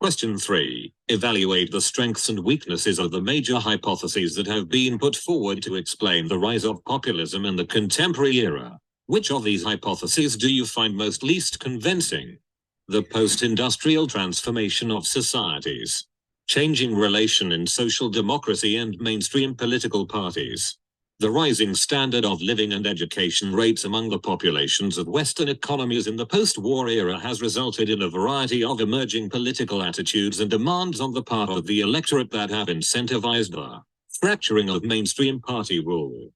Question 3. Evaluate the strengths and weaknesses of the major hypotheses that have been put forward to explain the rise of populism in the contemporary era. Which of these hypotheses do you find least convincing? The post-industrial transformation of societies. Changing relation in social democracy and mainstream political parties. The rising standard of living and education rates among the populations of Western economies in the post-war era has resulted in a variety of emerging political attitudes and demands on the part of the electorate that have incentivized the fracturing of mainstream party rule.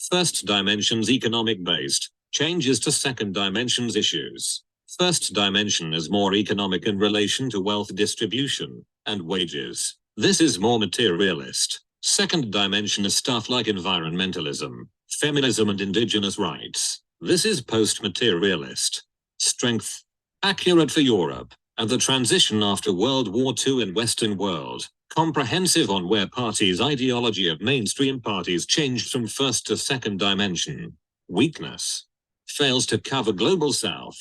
First dimension's economic-based, changes to second dimension's issues. First dimension is more economic in relation to wealth distribution and wages. This is more materialist. Second dimension is stuff like environmentalism, feminism and indigenous rights. This is post-materialist. Strength. Accurate for Europe, and the transition after World War II in Western world. Comprehensive on where parties' ideology of mainstream parties changed from first to second dimension. Weakness. Fails to cover Global South.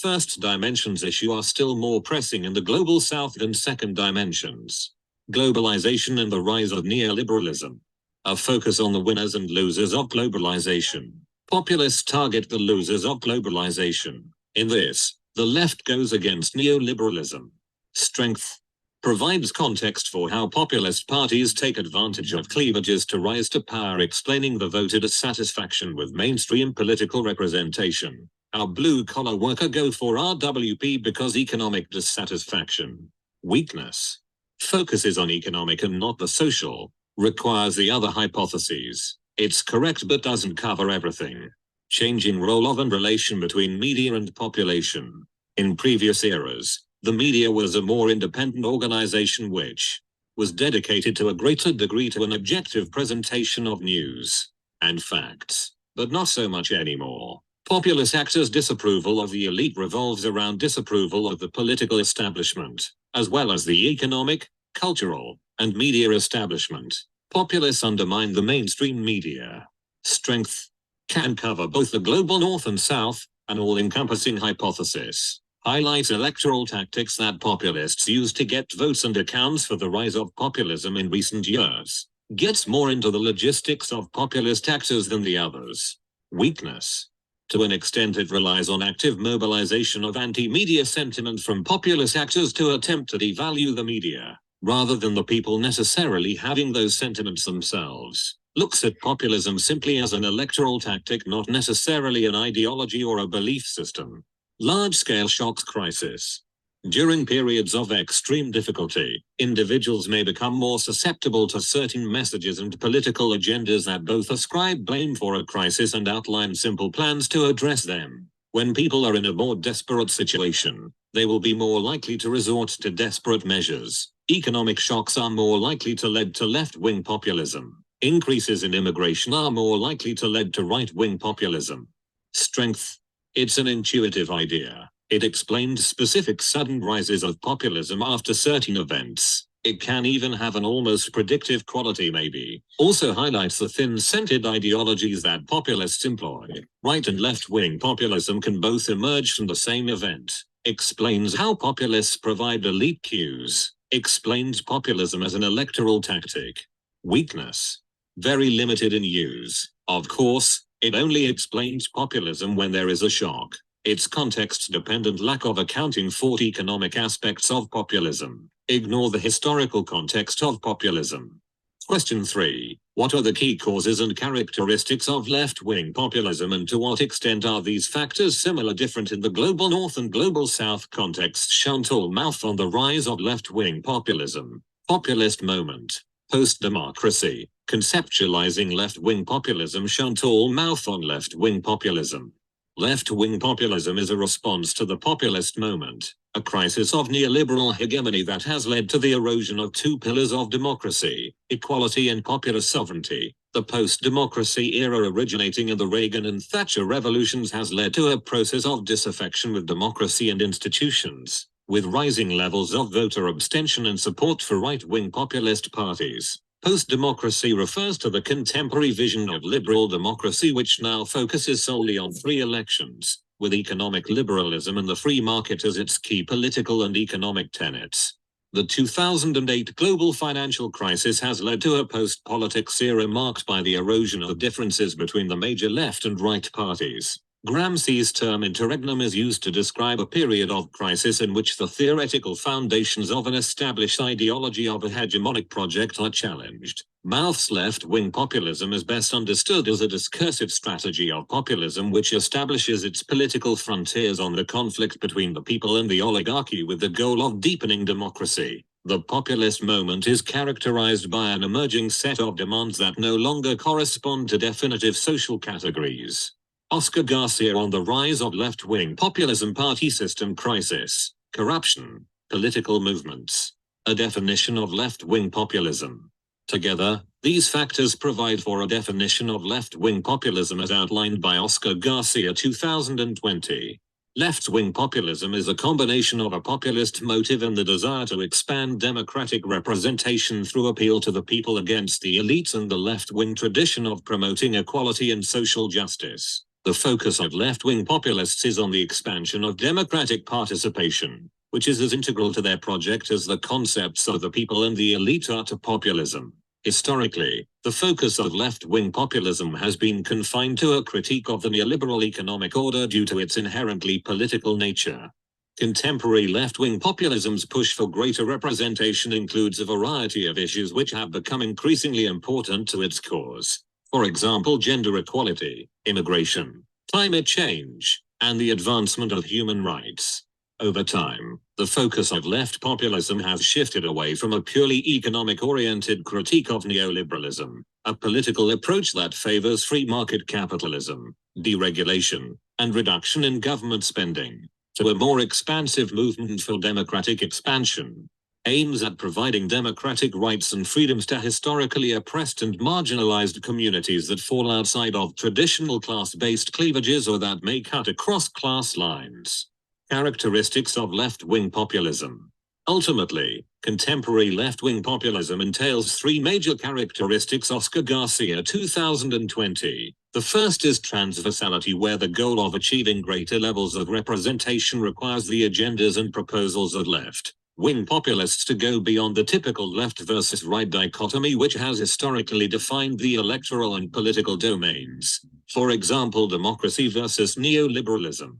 First dimensions issue are still more pressing in the Global South than second dimensions. Globalization and the rise of neoliberalism. A focus on the winners and losers of globalization. Populists target the losers of globalization. In this, the left goes against neoliberalism. Strength. Provides context for how populist parties take advantage of cleavages to rise to power, explaining the voter dissatisfaction with mainstream political representation. Our blue-collar worker go for RWP because economic dissatisfaction. Weakness. Focuses on economic and not the social, requires the other hypotheses. It's correct but doesn't cover everything. Changing role of and relation between media and population. In previous eras, the media was a more independent organization which was dedicated to a greater degree to an objective presentation of news and facts, but not so much anymore. Populist actors' disapproval of the elite revolves around disapproval of the political establishment, as well as the economic, cultural, and media establishment. Populists undermine the mainstream media. Strength. Can cover both the global North and South, an all-encompassing hypothesis. Highlights electoral tactics that populists use to get votes and accounts for the rise of populism in recent years. Gets more into the logistics of populist actors than the others. Weakness. To an extent it relies on active mobilization of anti-media sentiment from populist actors to attempt to devalue the media, rather than the people necessarily having those sentiments themselves. Looks at populism simply as an electoral tactic, not necessarily an ideology or a belief system. Large-scale shocks crisis. During periods of extreme difficulty, individuals may become more susceptible to certain messages and political agendas that both ascribe blame for a crisis and outline simple plans to address them. When people are in a more desperate situation, they will be more likely to resort to desperate measures. Economic shocks are more likely to lead to left-wing populism. Increases in immigration are more likely to lead to right-wing populism. Strength. It's an intuitive idea. It explains specific sudden rises of populism after certain events. It can even have an almost predictive quality maybe. Also highlights the thin-scented ideologies that populists employ. Right and left-wing populism can both emerge from the same event. Explains how populists provide elite cues. Explains populism as an electoral tactic. Weakness. Very limited in use. Of course, it only explains populism when there is a shock. Its context-dependent lack of accounting for economic aspects of populism. Ignore the historical context of populism. Question 3. What are the key causes and characteristics of left-wing populism, and to what extent are these factors similar different in the global North and global South context? Chantal Mouffe on the rise of left-wing populism. Populist moment. Post-democracy. Conceptualizing left-wing populism. Chantal Mouffe on left-wing populism. Left-wing populism is a response to the populist moment, a crisis of neoliberal hegemony that has led to the erosion of two pillars of democracy, equality and popular sovereignty. The post-democracy era originating in the Reagan and Thatcher revolutions has led to a process of disaffection with democracy and institutions, with rising levels of voter abstention and support for right-wing populist parties. Post-democracy refers to the contemporary vision of liberal democracy, which now focuses solely on free elections, with economic liberalism and the free market as its key political and economic tenets. The 2008 global financial crisis has led to a post-politics era marked by the erosion of differences between the major left and right parties. Gramsci's term interregnum is used to describe a period of crisis in which the theoretical foundations of an established ideology of a hegemonic project are challenged. Mouth's left-wing populism is best understood as a discursive strategy of populism which establishes its political frontiers on the conflict between the people and the oligarchy with the goal of deepening democracy. The populist moment is characterized by an emerging set of demands that no longer correspond to definitive social categories. Oscar Garcia on the rise of left-wing populism, party system crisis, corruption, political movements. A definition of left-wing populism. Together, these factors provide for a definition of left-wing populism as outlined by Oscar Garcia 2020. Left-wing populism is a combination of a populist motive and the desire to expand democratic representation through appeal to the people against the elites and the left-wing tradition of promoting equality and social justice. The focus of left-wing populists is on the expansion of democratic participation, which is as integral to their project as the concepts of the people and the elite are to populism. Historically, the focus of left-wing populism has been confined to a critique of the neoliberal economic order due to its inherently political nature. Contemporary left-wing populism's push for greater representation includes a variety of issues which have become increasingly important to its cause. For example, gender equality, immigration, climate change, and the advancement of human rights. Over time, the focus of left populism has shifted away from a purely economic-oriented critique of neoliberalism, a political approach that favors free market capitalism, deregulation, and reduction in government spending, to a more expansive movement for democratic expansion, aims at providing democratic rights and freedoms to historically oppressed and marginalized communities that fall outside of traditional class-based cleavages or that may cut across class lines. Characteristics of left-wing populism. Ultimately, contemporary left-wing populism entails three major characteristics. Oscar Garcia 2020. The first is transversality, where the goal of achieving greater levels of representation requires the agendas and proposals of left-wing populists to go beyond the typical left versus right dichotomy which has historically defined the electoral and political domains. For example, democracy versus neoliberalism.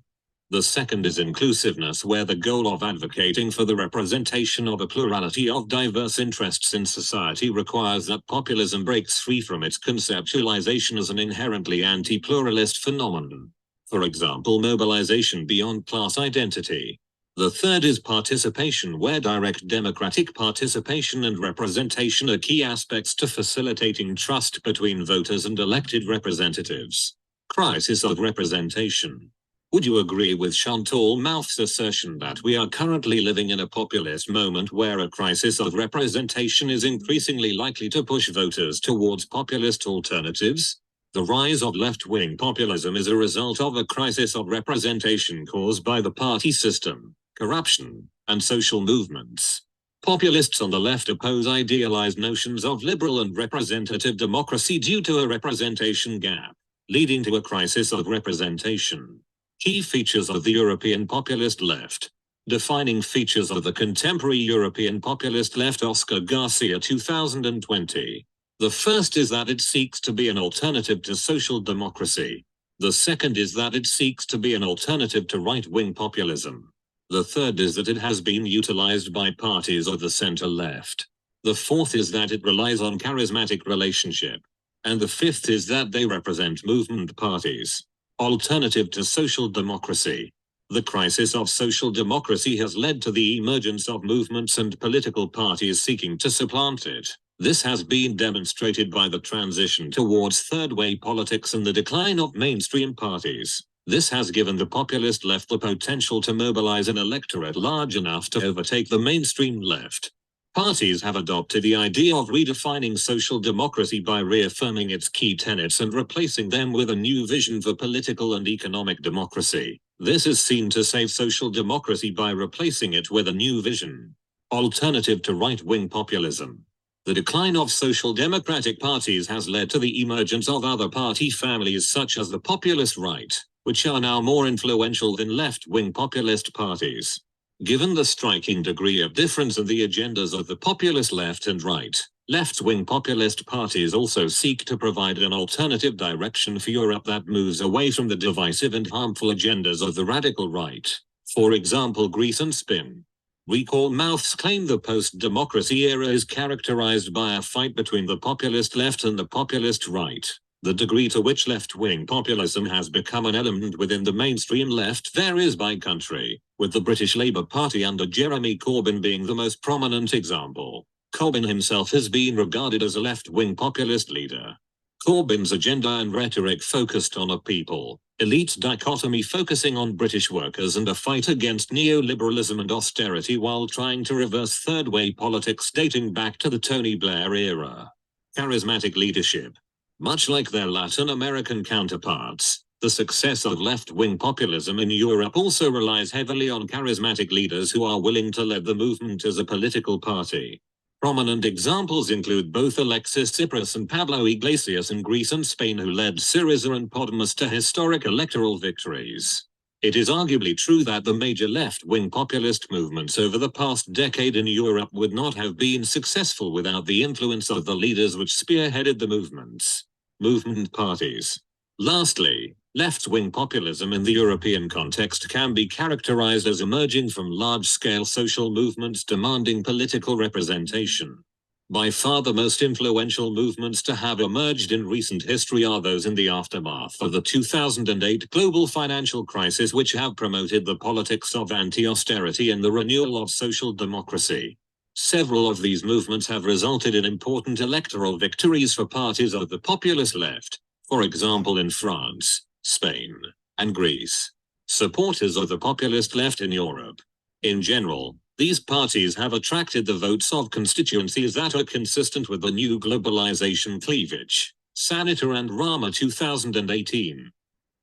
The second is inclusiveness, where the goal of advocating for the representation of a plurality of diverse interests in society requires that populism breaks free from its conceptualization as an inherently anti-pluralist phenomenon. For example, mobilization beyond class identity. The third is participation, where direct democratic participation and representation are key aspects to facilitating trust between voters and elected representatives. Crisis of representation. Would you agree with Chantal Mouf's assertion that we are currently living in a populist moment where a crisis of representation is increasingly likely to push voters towards populist alternatives? The rise of left-wing populism is a result of a crisis of representation caused by the party system, corruption, and social movements. Populists on the left oppose idealized notions of liberal and representative democracy due to a representation gap, leading to a crisis of representation. Key features of the European populist left. Defining features of the contemporary European populist left. Oscar Garcia 2020. The first is that it seeks to be an alternative to social democracy. The second is that it seeks to be an alternative to right-wing populism. The third is that it has been utilized by parties of the center-left. The fourth is that it relies on charismatic relationship. And the fifth is that they represent movement parties. Alternative to social democracy. The crisis of social democracy has led to the emergence of movements and political parties seeking to supplant it. This has been demonstrated by the transition towards third-way politics and the decline of mainstream parties. This has given the populist left the potential to mobilize an electorate large enough to overtake the mainstream left. Parties have adopted the idea of redefining social democracy by reaffirming its key tenets and replacing them with a new vision for political and economic democracy. This is seen to save social democracy by replacing it with a new vision. Alternative to right-wing populism. The decline of social democratic parties has led to the emergence of other party families such as the populist right, which are now more influential than left-wing populist parties. Given the striking degree of difference in the agendas of the populist left and right, left-wing populist parties also seek to provide an alternative direction for Europe that moves away from the divisive and harmful agendas of the radical right. For example, Greece and Spain. Recall Mouth's claim the post-democracy era is characterized by a fight between the populist left and the populist right. The degree to which left-wing populism has become an element within the mainstream left varies by country, with the British Labour Party under Jeremy Corbyn being the most prominent example. Corbyn himself has been regarded as a left-wing populist leader. Corbyn's agenda and rhetoric focused on a people-elite dichotomy, focusing on British workers and a fight against neoliberalism and austerity while trying to reverse third-way politics dating back to the Tony Blair era. Charismatic leadership. Much like their Latin American counterparts, the success of left-wing populism in Europe also relies heavily on charismatic leaders who are willing to lead the movement as a political party. Prominent examples include both Alexis Tsipras and Pablo Iglesias in Greece and Spain, who led Syriza and Podemos to historic electoral victories. It is arguably true that the major left-wing populist movements over the past decade in Europe would not have been successful without the influence of the leaders which spearheaded the movements. Movement parties. Lastly, left-wing populism in the European context can be characterized as emerging from large-scale social movements demanding political representation. By far the most influential movements to have emerged in recent history are those in the aftermath of the 2008 global financial crisis, which have promoted the politics of anti-austerity and the renewal of social democracy. Several of these movements have resulted in important electoral victories for parties of the populist left, for example in France, Spain, and Greece. Supporters of the populist left in Europe. In general, these parties have attracted the votes of constituencies that are consistent with the new globalization cleavage. Senator and Rama 2018.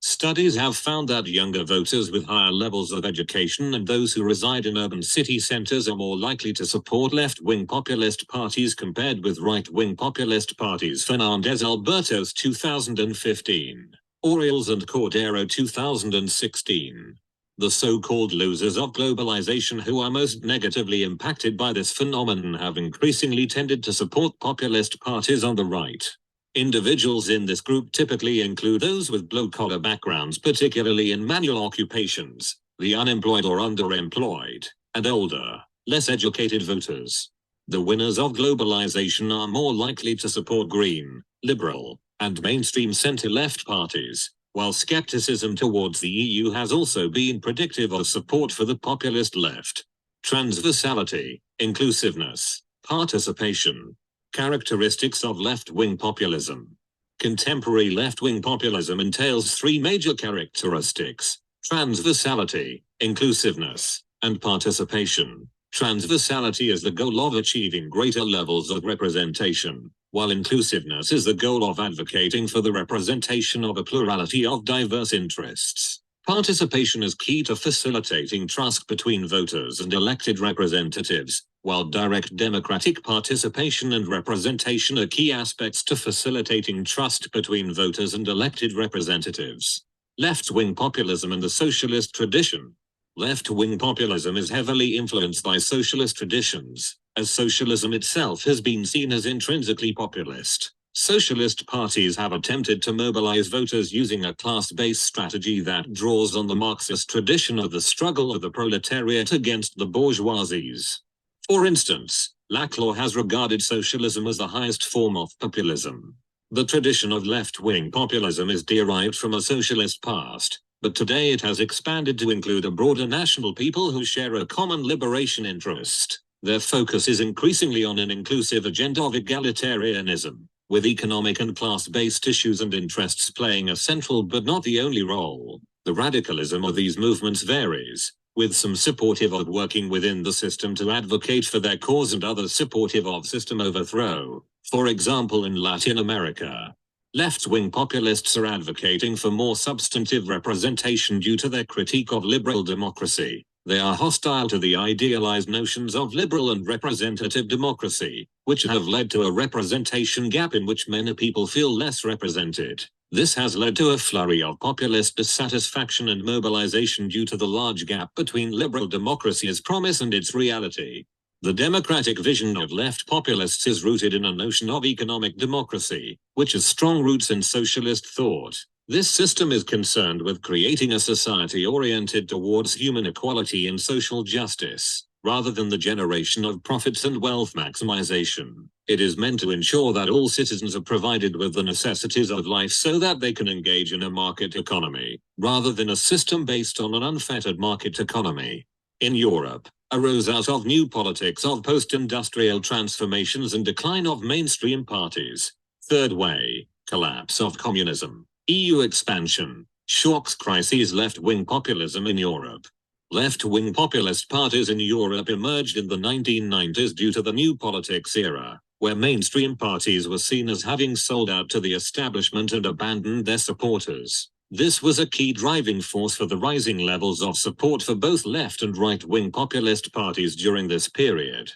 Studies have found that younger voters with higher levels of education and those who reside in urban city centers are more likely to support left-wing populist parties compared with right-wing populist parties. Fernandez Albertos 2015. Orioles and Cordero 2016. The so-called losers of globalization who are most negatively impacted by this phenomenon have increasingly tended to support populist parties on the right. Individuals in this group typically include those with blue-collar backgrounds, particularly in manual occupations, the unemployed or underemployed, and older, less educated voters. The winners of globalization are more likely to support green, liberal, and mainstream center-left parties, while skepticism towards the EU has also been predictive of support for the populist left. Transversality, inclusiveness, participation. Characteristics of left-wing populism. Contemporary left-wing populism entails three major characteristics: transversality, inclusiveness, and participation. Transversality is the goal of achieving greater levels of representation, while inclusiveness is the goal of advocating for the representation of a plurality of diverse interests. Participation is key to facilitating trust between voters and elected representatives, while direct democratic participation and representation are key aspects to facilitating trust between voters and elected representatives. Left-wing populism and the socialist tradition. Left-wing populism is heavily influenced by socialist traditions, as socialism itself has been seen as intrinsically populist. Socialist parties have attempted to mobilize voters using a class-based strategy that draws on the Marxist tradition of the struggle of the proletariat against the bourgeoisies. For instance, Laclau has regarded socialism as the highest form of populism. The tradition of left-wing populism is derived from a socialist past, but today it has expanded to include a broader national people who share a common liberation interest. Their focus is increasingly on an inclusive agenda of egalitarianism, with economic and class-based issues and interests playing a central but not the only role. The radicalism of these movements varies, with some supportive of working within the system to advocate for their cause and others supportive of system overthrow. For example, in Latin America, left-wing populists are advocating for more substantive representation due to their critique of liberal democracy. They are hostile to the idealized notions of liberal and representative democracy, which have led to a representation gap in which many people feel less represented. This has led to a flurry of populist dissatisfaction and mobilization due to the large gap between liberal democracy's promise and its reality. The democratic vision of left populists is rooted in a notion of economic democracy, which has strong roots in socialist thought. This system is concerned with creating a society oriented towards human equality and social justice, rather than the generation of profits and wealth maximization. It is meant to ensure that all citizens are provided with the necessities of life so that they can engage in a market economy, rather than a system based on an unfettered market economy. In Europe, arose out of new politics of post-industrial transformations and decline of mainstream parties. Third way, collapse of communism, EU expansion, shocks crises left-wing populism in Europe. Left-wing populist parties in Europe emerged in the 1990s due to the new politics era, where mainstream parties were seen as having sold out to the establishment and abandoned their supporters. This was a key driving force for the rising levels of support for both left and right-wing populist parties during this period.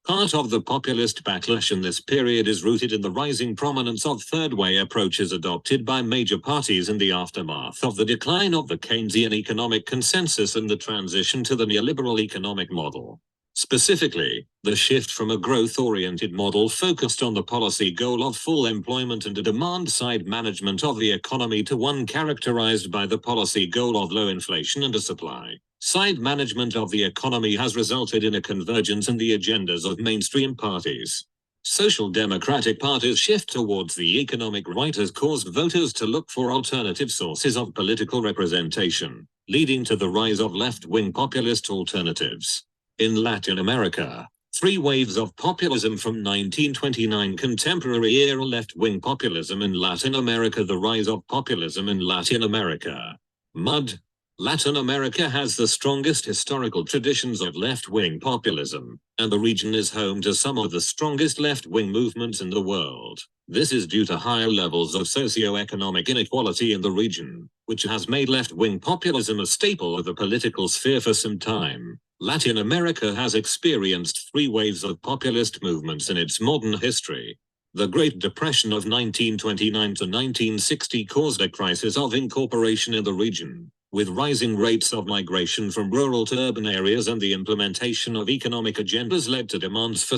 Part of the populist backlash in this period is rooted in the rising prominence of third-way approaches adopted by major parties in the aftermath of the decline of the Keynesian economic consensus and the transition to the neoliberal economic model. Specifically, the shift from a growth-oriented model focused on the policy goal of full employment and a demand-side management of the economy to one characterized by the policy goal of low inflation and a supply-side management of the economy has resulted in a convergence in the agendas of mainstream parties. Social democratic parties' shift towards the economic right has caused voters to look for alternative sources of political representation, leading to the rise of left-wing populist alternatives. In Latin America, three waves of populism from 1929 contemporary era left-wing populism in Latin America. The rise of populism in Latin America. MUD. Latin America has the strongest historical traditions of left-wing populism, and the region is home to some of the strongest left-wing movements in the world. This is due to higher levels of socio-economic inequality in the region, which has made left-wing populism a staple of the political sphere for some time. Latin America has experienced three waves of populist movements in its modern history. The Great Depression of 1929 to 1960 caused a crisis of incorporation in the region, with rising rates of migration from rural to urban areas, and the implementation of economic agendas led to demands for